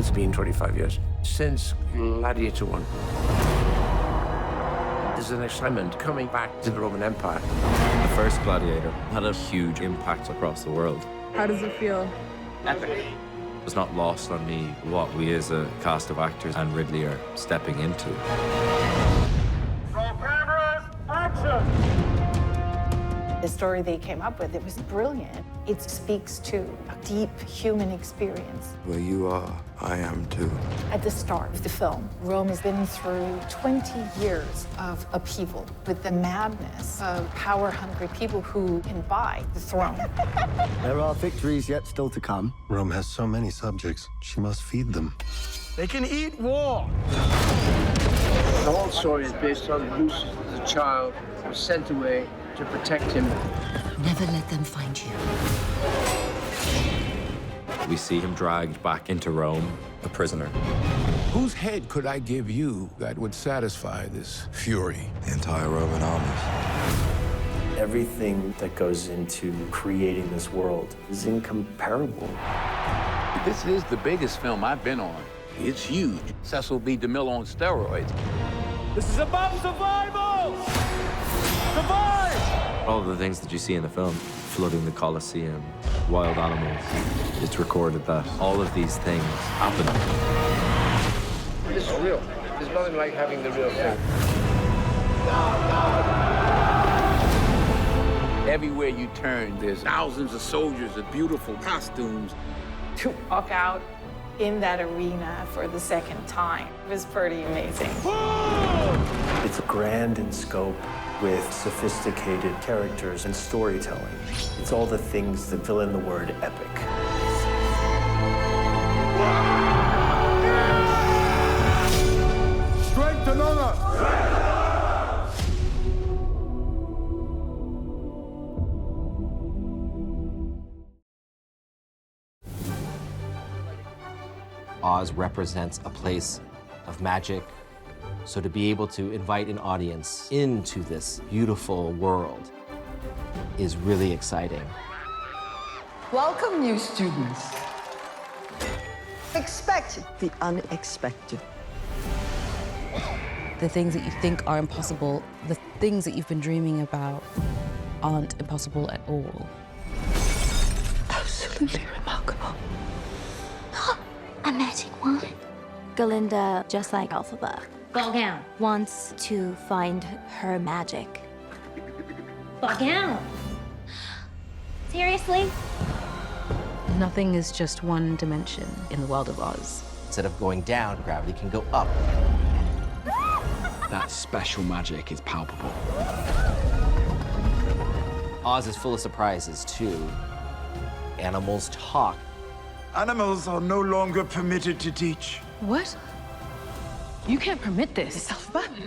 It's been 25 years. Since Gladiator 1. There's an excitement coming back to the Roman Empire. The first Gladiator had a huge impact across the world. How does it feel? Epic. It's not lost on me what we as a cast of actors and Ridley are stepping into. Roll cameras, action! The story they came up with, it was brilliant. It speaks to a deep human experience. Where you are, I am too. At the start of the film, Rome has been through 20 years of upheaval with the madness of power-hungry people who can buy the throne. There are victories yet still to come. Rome has so many subjects. She must feed them. They can eat war! The whole story is based on Lucius, the child, who was sent away to protect him. Never let them find you. We see him dragged back into Rome, a prisoner. Whose head could I give you that would satisfy this fury? The entire Roman armies. Everything that goes into creating this world is incomparable. This is the biggest film I've been on. It's huge. Cecil B. DeMille on steroids. This is about survival! Survive! All of the things that you see in the film, flooding the Colosseum, wild animals, it's recorded that all of these things happen. This is real. There's nothing like having the real thing. Everywhere you turn, there's thousands of soldiers with beautiful costumes. To walk out in that arena for the second time was pretty amazing. It's grand in scope with sophisticated characters and storytelling. It's all the things that fill in the word epic. Strength and honor! Oz represents a place of magic. So to be able to invite an audience into this beautiful world is really exciting. Welcome, new students. Expect the unexpected. The things that you think are impossible, the things that you've been dreaming about, aren't impossible at all. Absolutely remarkable. A magic wand. Galinda, just like Elphaba, wants to find her magic. Seriously? Nothing is just one dimension in the world of Oz. Instead of going down, gravity can go up. That special magic is palpable. Oz is full of surprises, too. Animals talk. Animals are no longer permitted to teach. What? You can't permit this.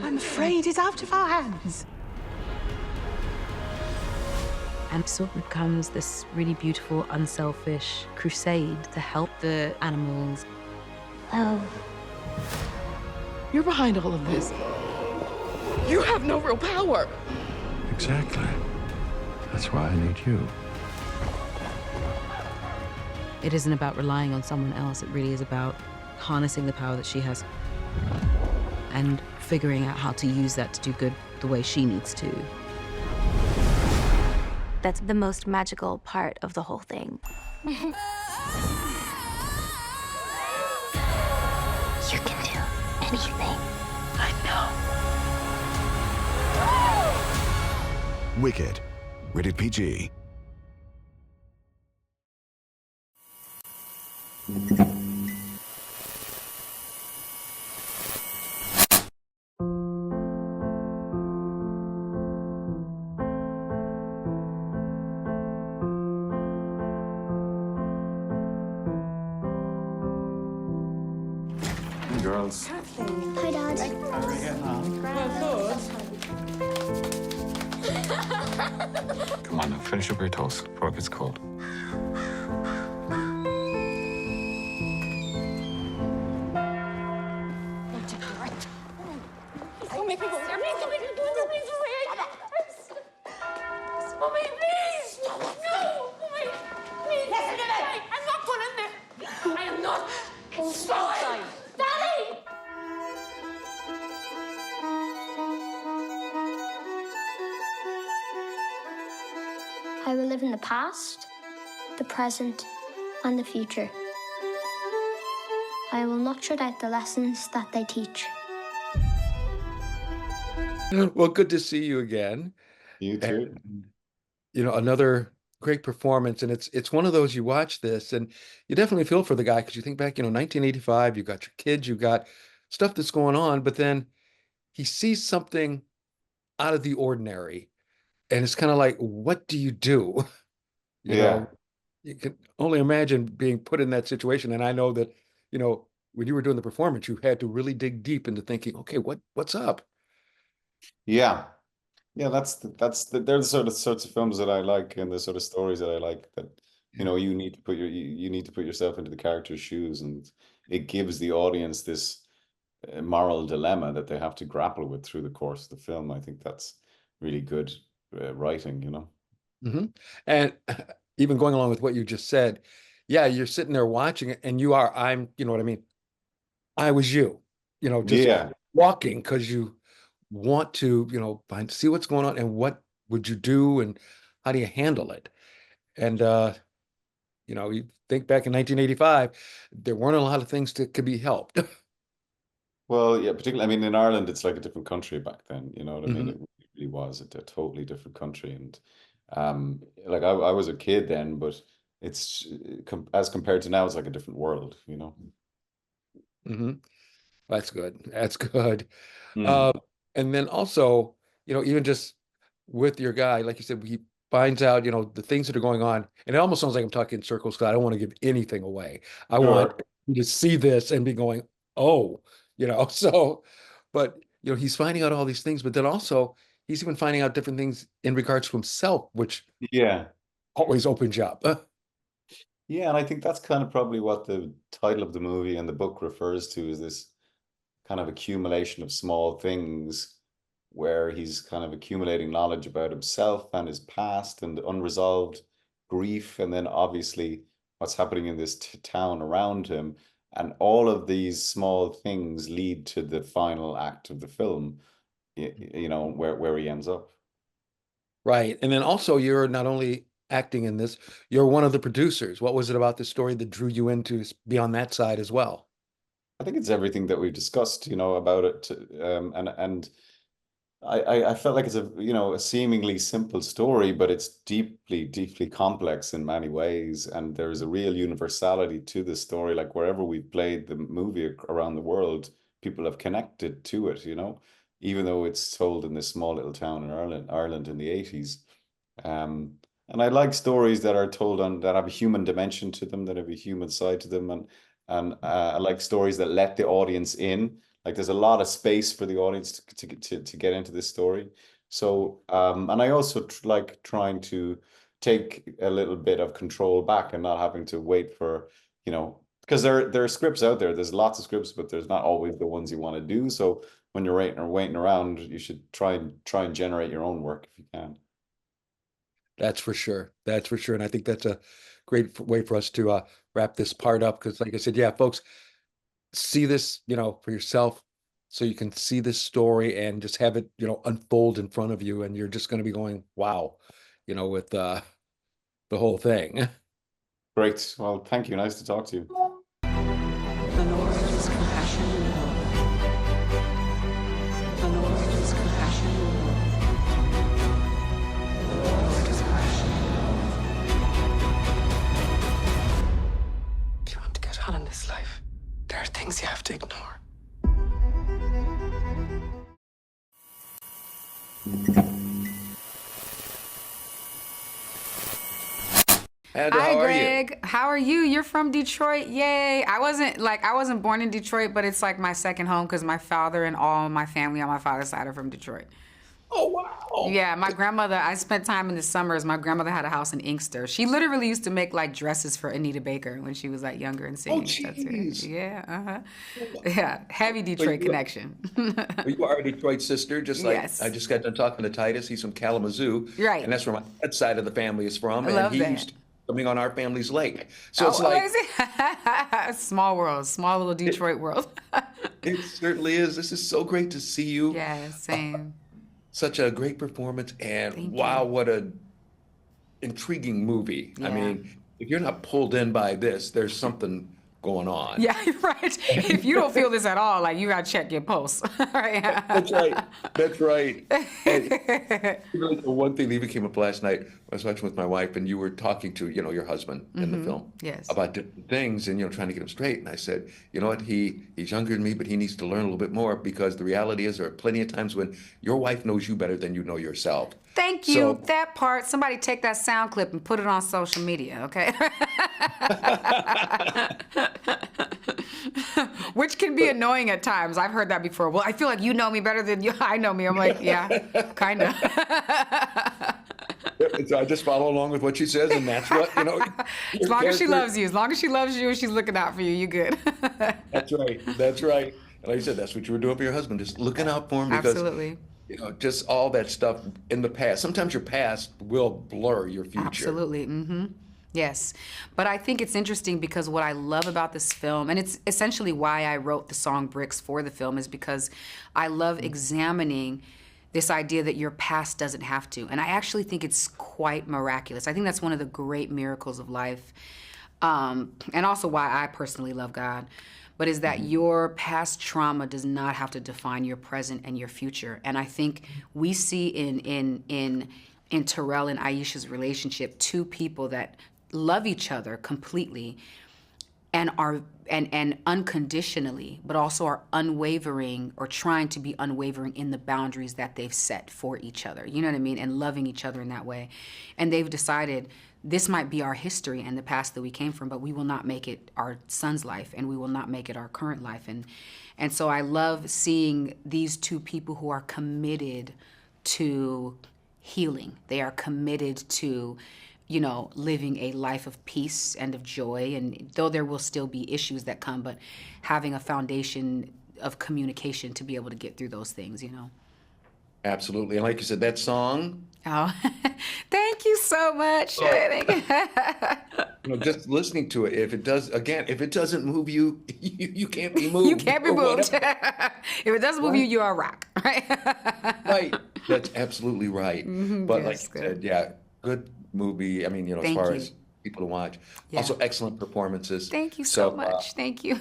I'm afraid it's out of our hands. And so it becomes this really beautiful, unselfish crusade to help the animals. Oh. You're behind all of this. You have no real power. Exactly. That's why I need you. It isn't about relying on someone else. It really is about harnessing the power that she has and figuring out how to use that to do good the way she needs to. That's the most magical part of the whole thing. You can do anything. I know. Wicked. Rated PG. Girls. Hi, Dad. Come on, now, finish up your toast before it gets cold. Fine! Daddy! I will live in the past, the present, and the future. I will not shut out the lessons that they teach. Well, good to see you again. You too. And, you know, another great performance. And it's one of those, you watch this and you definitely feel for the guy because you think back, 1985, you got your kids, you got stuff that's going on, but then he sees something out of the ordinary. And it's kind of like, what do you do? You know, you can only imagine being put in that situation. And I know that, when you were doing the performance, you had to really dig deep into thinking, okay, what's up? Yeah. Yeah, they're the sorts of films that I like and the sort of stories that I like that, you need to put you need to put yourself into the character's shoes, and it gives the audience this moral dilemma that they have to grapple with through the course of the film. I think that's really good writing, Mm-hmm. And even going along with what you just said, yeah, you're sitting there watching it and you know what I mean? I was you, just walking because you want to, see what's going on and what would you do and how do you handle it? And, you think back in 1985, there weren't a lot of things that could be helped. Well, yeah, particularly, I mean, in Ireland, it's like a different country back then, you know what I mean? Mhm. It really was a totally different country. And like I was a kid then, but it's as compared to now, it's like a different world, Mm-hmm. That's good. That's good. Mm. And then also, even just with your guy, like you said, he finds out, the things that are going on. And it almost sounds like I'm talking in circles because I don't want to give anything away. I want you to see this and be going, oh, so, but, he's finding out all these things, but then also he's even finding out different things in regards to himself, which Yeah. always opens you up. Yeah, and I think that's kind of probably what the title of the movie and the book refers to, is this kind of accumulation of small things where he's kind of accumulating knowledge about himself and his past and unresolved grief, and then obviously what's happening in this town around him. And all of these small things lead to the final act of the film, where he ends up. Right. And then also you're not only acting in this, you're one of the producers. What was it about this story that drew you into be on that side as well? I think it's everything that we've discussed, about it. And I felt like it's a seemingly simple story, but it's deeply, deeply complex in many ways. And there's a real universality to the story. Like wherever we've played the movie around the world, people have connected to it, even though it's told in this small little town in Ireland in the 80s. And I like stories that are told that have a human dimension to them, that have a human side to them. And I like stories that let the audience in. Like there's a lot of space for the audience to get into this story. So, and I also like trying to take a little bit of control back and not having to wait for, because there are scripts out there. There's lots of scripts, but there's not always the ones you want to do. So when you're waiting around, you should try and generate your own work if you can. That's for sure. That's for sure. And I think that's a great way for us to wrap this part up. Because like I said, yeah, folks, see this, for yourself so you can see this story and just have it, unfold in front of you. And you're just going to be going, wow, with the whole thing. Great. Well, thank you. Nice to talk to you. ANORA is compassion and love. ANORA is compassion and love. ANORA is compassion and love. If you want to get on in this life, there are things you have to ignore. Hi, Greg. How are you? You're from Detroit. Yay. I wasn't born in Detroit, but it's like my second home because my father and all my family on my father's side are from Detroit. Oh, wow. Yeah, my grandmother, I spent time in the summers. My grandmother had a house in Inkster. She literally used to make like dresses for Anita Baker when she was like younger and singing. Oh, jeez. Yeah, Yeah, heavy Detroit connection. You are a Detroit sister, just like Yes. I just got done talking to Titus. He's from Kalamazoo. Right. And that's where my dad's side of the family is from. I and love he that. used coming on our family's lake. So Oh, it's like, amazing. Small world, small little Detroit world. it certainly is. This is so great to see you. Yeah, same. Such a great performance, and Thank wow, you. what a intriguing movie. I Yeah. mean, if you're not pulled in by this, there's something going on. Yeah, you're right. If you don't feel this at all, like you gotta check your pulse. Right? That's right. That's right. And really, the one thing that even came up last night, I was watching with my wife, and you were talking to, your husband in the film Yes. about different things, and trying to get him straight. And I said, you know what? He's younger than me, but he needs to learn a little bit more, because the reality is there are plenty of times when your wife knows you better than you know yourself. Thank you. So, that part. Somebody take that sound clip and put it on social media, okay? Which can be annoying at times. I've heard that before. Well, I feel like you know me better than I know me. I'm like, yeah, kind of. so I just follow along with what she says, and that's what, As long as she loves you. As long as she loves you and she's looking out for you, you're good. That's right. That's right. And like you said, that's what you were doing for your husband, just looking out for him, because Absolutely. Just all that stuff in the past. Sometimes your past will blur your future. Absolutely. Mm-hmm. Yes. But I think it's interesting because what I love about this film, and it's essentially why I wrote the song Bricks for the film, is because I love examining this idea that your past doesn't have to. And I actually think it's quite miraculous. I think that's one of the great miracles of life. And also why I personally love God. But is that your past trauma does not have to define your present and your future. And I think we see in Terrell and Aisha's relationship two people that love each other completely and are and unconditionally, but also are unwavering or trying to be unwavering in the boundaries that they've set for each other. You know what I mean? And loving each other in that way. And they've decided this might be our history and the past that we came from, but we will not make it our son's life, and we will not make it our current life. And so I love seeing these two people who are committed to healing. They are committed to, living a life of peace and of joy. And though there will still be issues that come, but having a foundation of communication to be able to get through those things, Absolutely. And like you said, that song. Oh, thank you so much. Just listening to it, if it doesn't move you, you can't be moved. You can't be moved. If it doesn't move you, you're a rock, right? Right. That's absolutely right. But Yes, like you said, yeah, good movie. I mean, as Thank far you. as people to watch. Yeah. Also, excellent performances. Thank you so much. Thank you.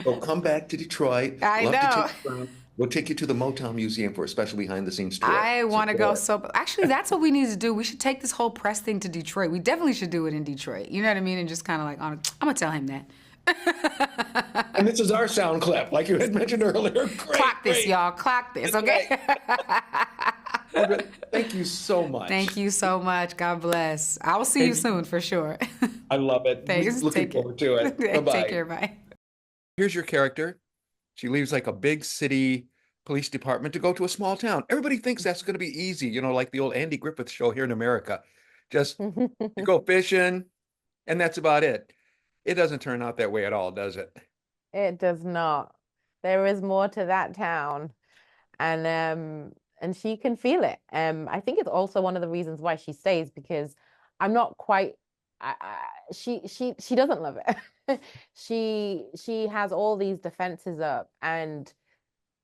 So come back to Detroit. I Love know. To take you around. We'll take you to the Motown Museum for a special behind-the-scenes tour. I want to go actually, that's what we need to do. We should take this whole press thing to Detroit. We definitely should do it in Detroit. You know what I mean? And just kind of like, I'm going to tell him that. And this is our sound clip, like you had mentioned earlier. Great, Clock this, y'all. Clock this, okay? Thank you so much. Thank you so much. God bless. I will see you soon for sure. I love it. Thanks. Looking forward to it. Bye-bye. Take care. Bye. Here's your character. She leaves like a big city police department to go to a small town. Everybody thinks that's going to be easy, like the old Andy Griffith show here in America. Just you go fishing, and that's about it. It doesn't turn out that way at all, does it? It does not. There is more to that town, and she can feel it. I think it's also one of the reasons why she stays, because I'm not quite. She doesn't love it. she has all these defenses up, and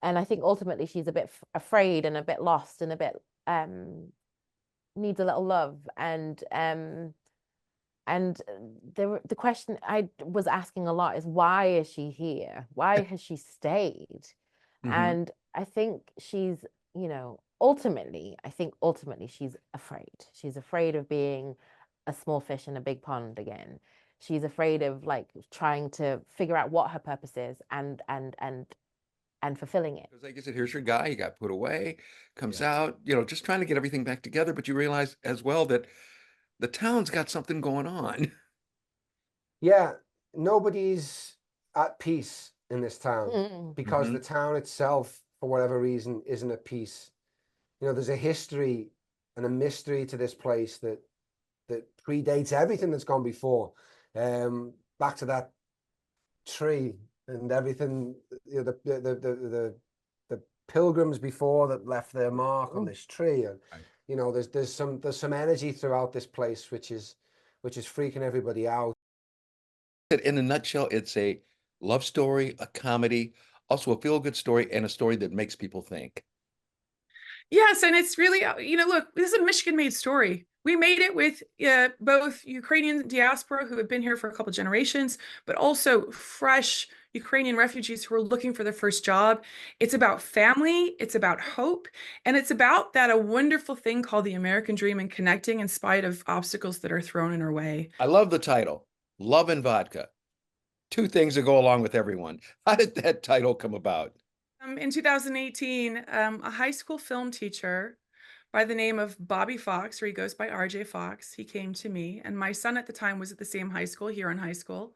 I think ultimately she's a bit afraid and a bit lost and a bit needs a little love. And the question I was asking a lot is, why is she here? Why has she stayed? And I think she's, ultimately she's afraid. She's afraid of being a small fish in a big pond again. She's afraid of trying to figure out what her purpose is and fulfilling it. Because like I said, here's your guy, he got put away, comes out, just trying to get everything back together. But you realize as well that the town's got something going on. Yeah, nobody's at peace in this town because the town itself, for whatever reason, isn't at peace. There's a history and a mystery to this place that predates everything that's gone before. Back to that tree and everything, the pilgrims before that left their mark on this tree, and there's some energy throughout this place which is which is freaking everybody out. In a nutshell, it's a love story, a comedy, also a feel-good story, and a story that makes people think. Yes, and it's really, look, this is a Michigan-made story. We made it with both Ukrainian diaspora who have been here for a couple generations, but also fresh Ukrainian refugees who are looking for their first job. It's about family, it's about hope, and it's about a wonderful thing called the American dream and connecting in spite of obstacles that are thrown in our way. I love the title, Love and Vodka. Two things that go along with everyone. How did that title come about? In 2018, a high school film teacher by the name of Bobby Fox, or he goes by RJ Fox, he came to me, and my son at the time was at the same high school, Huron High School,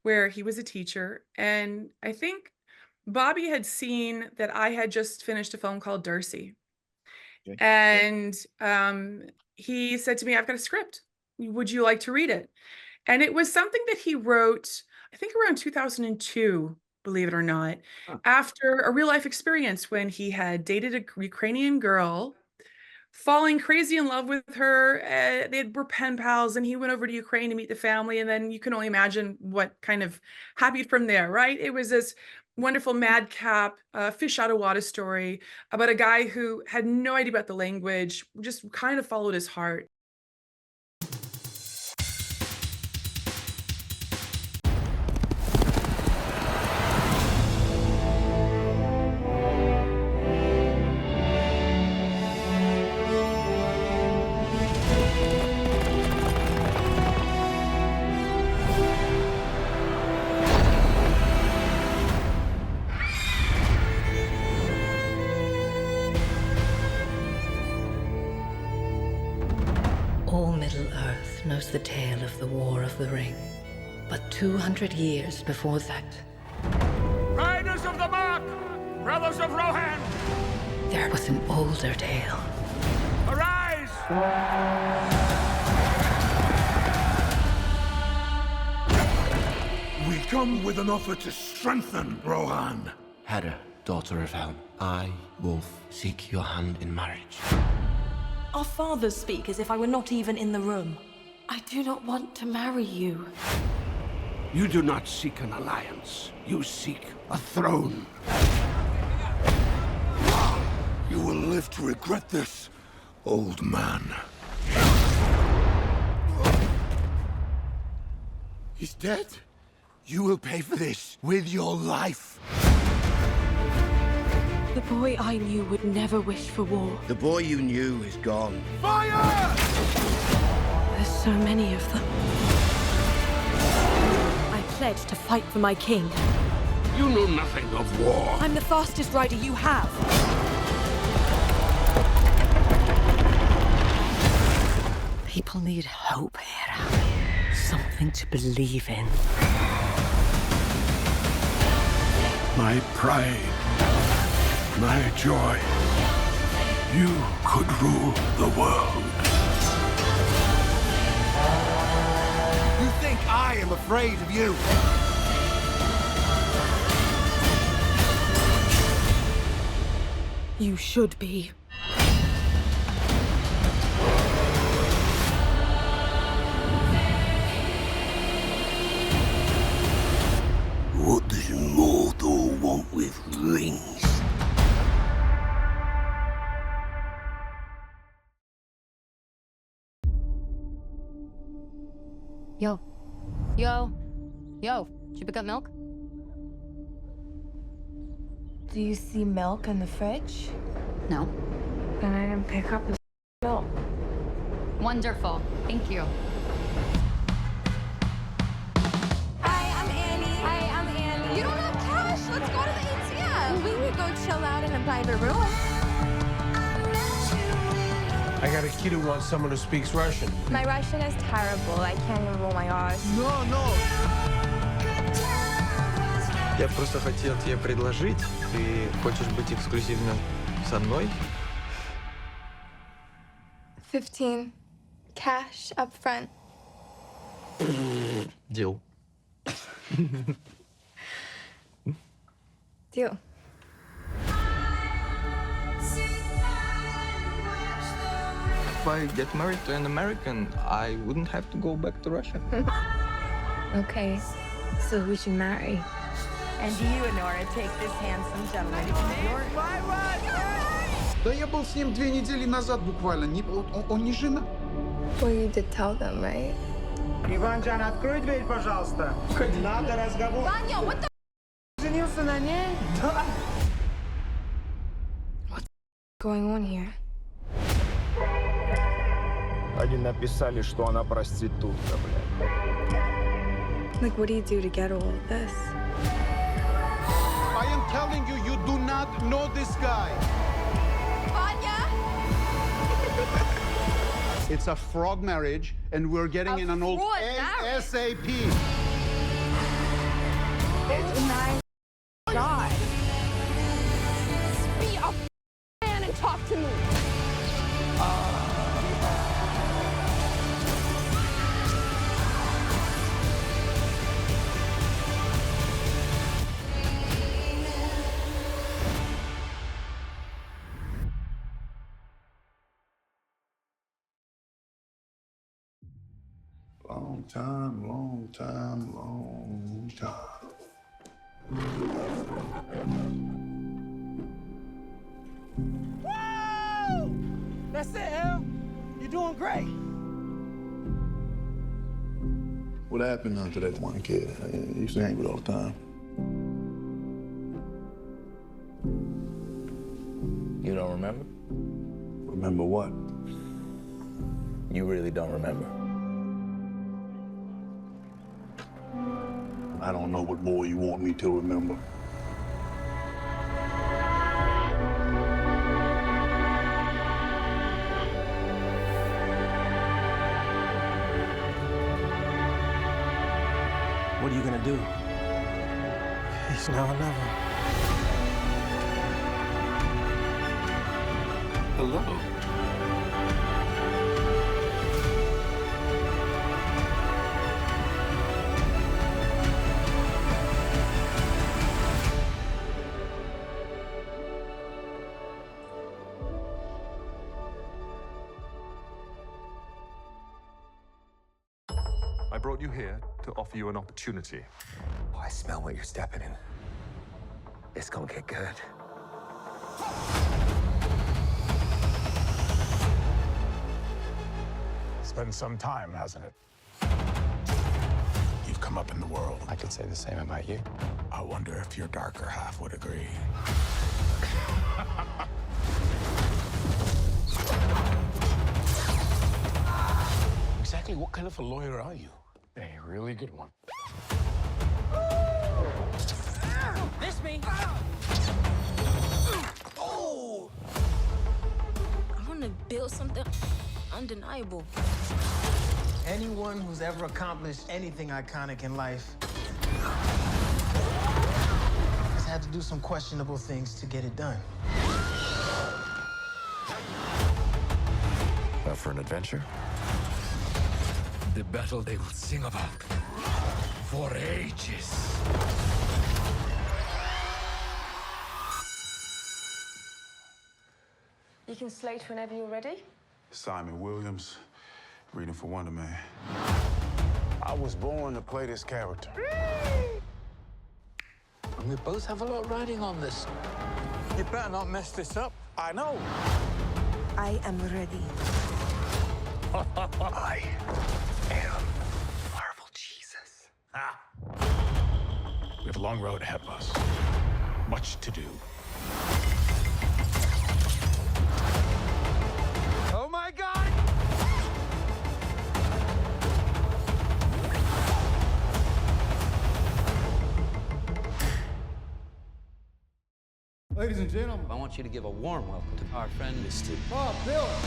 where he was a teacher. And I think Bobby had seen that I had just finished a film called Darcy. Okay. And he said to me, I've got a script. Would you like to read it? And it was something that he wrote, I think around 2002, believe it or not, after a real life experience when he had dated a Ukrainian girl, falling crazy in love with her. Were pen pals, and he went over to Ukraine to meet the family. And then you can only imagine what kind of happened from there, right? It was this wonderful madcap fish out of water story about a guy who had no idea about the language, just kind of followed his heart. All Middle-earth knows the tale of the War of the Ring. But 200 years before that... Riders of the Mark! Brothers of Rohan! There was an older tale. Arise! We come with an offer to strengthen Rohan. Hedda, daughter of Helm, I, Wolf, seek your hand in marriage. Our fathers speak as if I were not even in the room. I do not want to marry you. You do not seek an alliance. You seek a throne. You will live to regret this, old man. He's dead. You will pay for this with your life. The boy I knew would never wish for war. The boy you knew is gone. Fire! There's so many of them. I pledged to fight for my king. You know nothing of war. I'm the fastest rider you have. People need hope here. Something to believe in. My pride. My joy. You could rule the world. You think I am afraid of you? You should be. What does Mordor want with rings? Yo. Yo. Yo. Did you pick up milk? Do you see milk in the fridge? No. Then I didn't pick up the milk. Wonderful. Thank you. Hi, I'm Annie. Hi, I'm Annie. You don't have cash. Let's go to the ATM. We would go chill out in a private room. I got a kid who wants someone who speaks Russian. My Russian is terrible. I can't even roll my R's. No. Я просто хотел тебе предложить. Ты хочешь быть эксклюзивно со мной? 15. Cash up front. Deal. Deal. If I get married to an American, I wouldn't have to go back to Russia. Okay, so we should marry. And you, Anora, take this handsome gentleman. Да я был с ним 2 недели назад буквально. Он не женат. Well, you did tell them, right? Иванжан, открой дверь, пожалуйста. Надо разговор. Ваня, what the... Женился на ней? Да. What's going on here? Они написали, что она проститутка, блядь. Like, what do you do to get all of this? I am telling you, you do not know this guy. Vanya! It's a fraud marriage, and we're getting in an old ASAP. Oh my God. Be a man and talk to me. Long time, long time, long time. Woo! That's it, Em. You're doing great. What happened to that one kid I used to hang with all the time? You don't remember? Remember what? You really don't remember. I don't know what more you want me to remember. What are you gonna do? He's now or never. Hello. I brought you here to offer you an opportunity. Oh, I smell what you're stepping in. It's gonna get good. It's been some time, hasn't it? You've come up in the world. I could say the same about you. I wonder if your darker half would agree. Exactly what kind of a lawyer are you? A really good one. This me. Oh! I want to build something undeniable. Anyone who's ever accomplished anything iconic in life has had to do some questionable things to get it done. Up for an adventure? The battle they will sing about for ages. You can slate whenever you're ready. Simon Williams, reading for Wonder Man. I was born to play this character. And we both have a lot riding on this. You better not mess this up. I know. I am ready. I am Marvel Jesus. We have a long road ahead of us. Much to do. Oh my God! Ladies and gentlemen, I want you to give a warm welcome to our friend, Mr. Bob Dylan.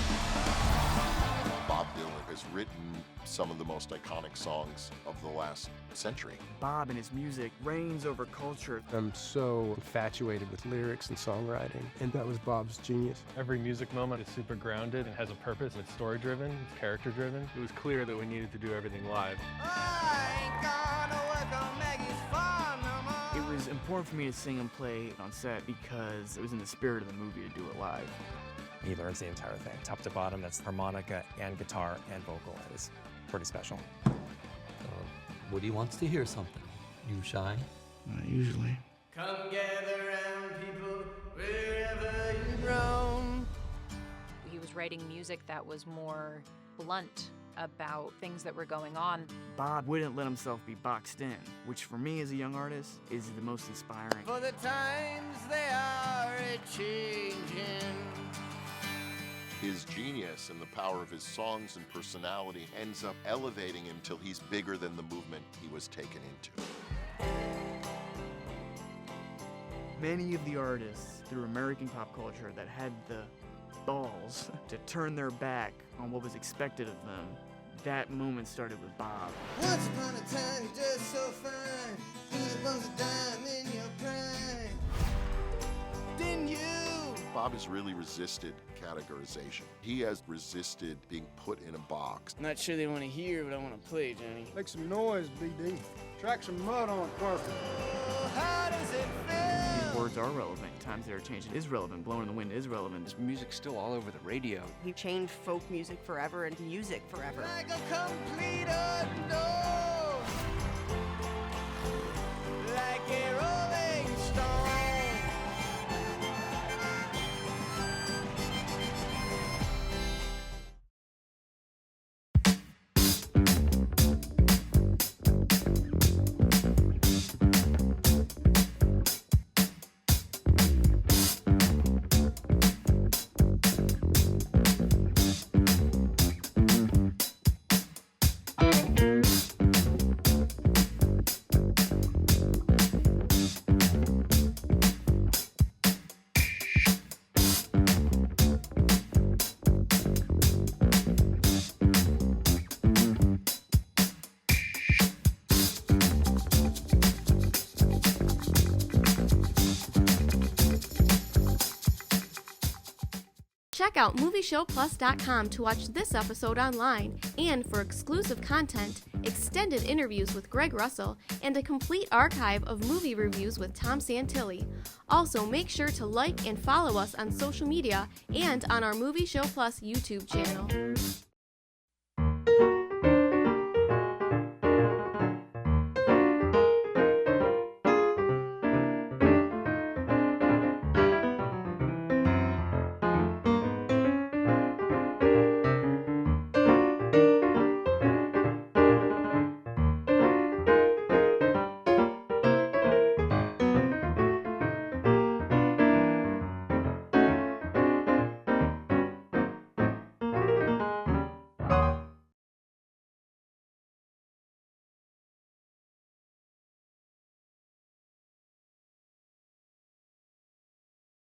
Bob Dylan has written some of the most iconic songs of the last century. Bob and his music reigns over culture. I'm so infatuated with lyrics and songwriting, and that was Bob's genius. Every music moment is super grounded and has a purpose. It's story-driven, it's character-driven. It was clear that we needed to do everything live. It was important for me to sing and play on set because it was in the spirit of the movie to do it live. He learns the entire thing, top to bottom. That's harmonica and guitar and vocal. It's pretty special. Woody wants to hear something. You shy? Not usually. Come gather round, people, wherever you roam. He was writing music that was more blunt about things that were going on. Bob wouldn't let himself be boxed in, which for me as a young artist is the most inspiring. For the times they are a-changing. His genius and the power of his songs and personality ends up elevating him till he's bigger than the movement he was taken into. Many of the artists through American pop culture that had the balls to turn their back on what was expected of them, that moment started with Bob. Once upon a time, you're just so fine. Goosebumps a dime in your prime. Didn't you? Bob has really resisted categorization. He has resisted being put in a box. Not sure they want to hear what I want to play, Johnny. Make some noise, BD. Track some mud on carpet. Oh, how does it feel? These words are relevant. Times they are changing is relevant. Blowing in the wind is relevant. This music's still all over the radio. He changed folk music forever and music forever. Like a complete unknown. Like a rolling stone. Check out MovieShowPlus.com to watch this episode online and for exclusive content, extended interviews with Greg Russell, and a complete archive of movie reviews with Tom Santilli. Also, make sure to like and follow us on social media and on our Movie Show Plus YouTube channel.